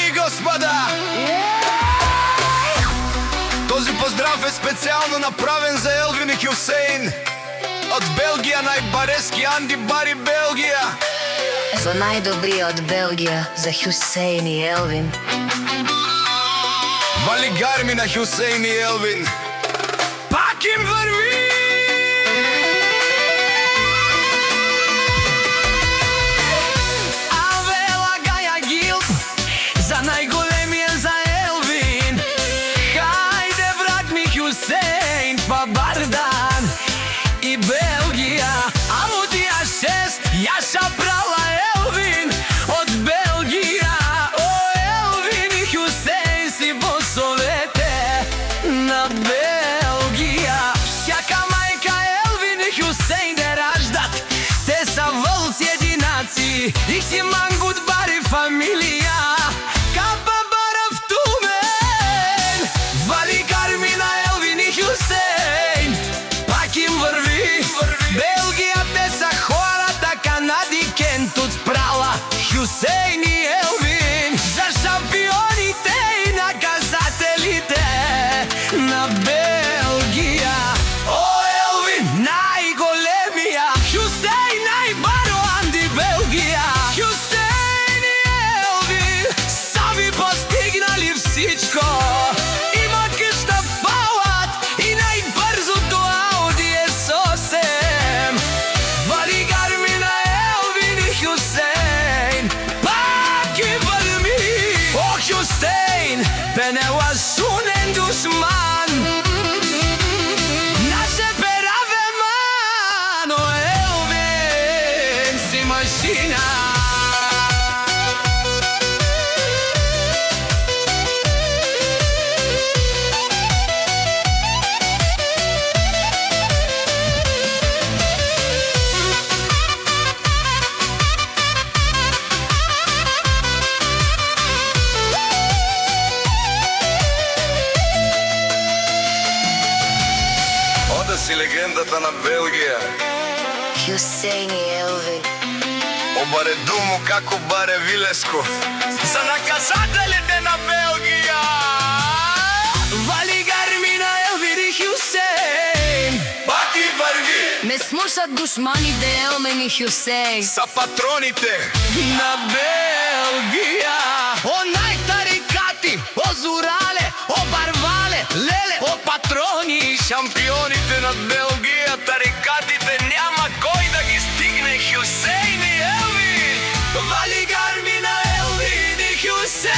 и господа! Този поздрав е специално направен за Елвин и Хюсейн. Од Белгија најбарески Анди Бари Белгија. За најдобри од Белгија, за Хюсейн и Елвин. Вали гарми на Хюсейн и Елвин. Пак им върви! Авела Гаја Гил, за најголемиот за Елвин. Хајде брат ми Хюсейн, па Бардан и Белгија. Аудија 6, јаша брала Елвин од Белгија. О, Елвин и Хюсейн си босовете на Белгија. Всяка мајка Елвин и Хюсейн де раждат. Те са вълци единаци, их си мангут бари фамилија. Капа барав тумен, вали гарми на Елвин и Хюсейн. Пак им върви, Белгија те са хората, Канади кентут прала Хюсейн и Елвин. За шампионите и наказателите на Белгија. О, Елвин, најголемија, Хюсейн најбаро Анди Белгија. Хюсейн и Елвин са ви постигнали всичко. Имат къща палат и најбрзото Ауди S8. Вали гарми на Елвин и Хюсейн, пак и върми. О, Хюсейн, пенела шунен душман. Наше пераве ман, о, Елвин си машина. Ода си легендата на Белгија. Хюсейн и Елвин. Обаре думо како баре Вилеско. За наказателите на Белгија. Вали гарми на Елвин и Хюсейн. Пак и върви! Ме слушат душманите Елвин и Хюсейн. Са патроните На Белгија. О, најтарикати, о Зурале, о Барвале, Леле, о патрони. шампионите на Белгија, тарикатите, няма кој да ги стигне Хюсейн и Елвин. Вали гарми на Елвин и Хюсейн.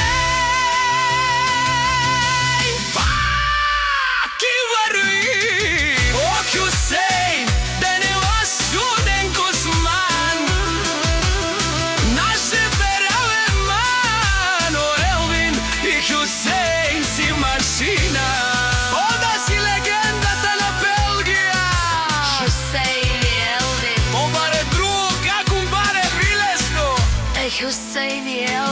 Пак и върви. О, Хюсейн, денела суден косман. Наше пераве ман, о, Елвин и Хюсейн си машина. Ода си легендата на Белгија. Хюсейн и Елвин. Обаре друг, како баре Вилеско. Хюсейн и Елвин.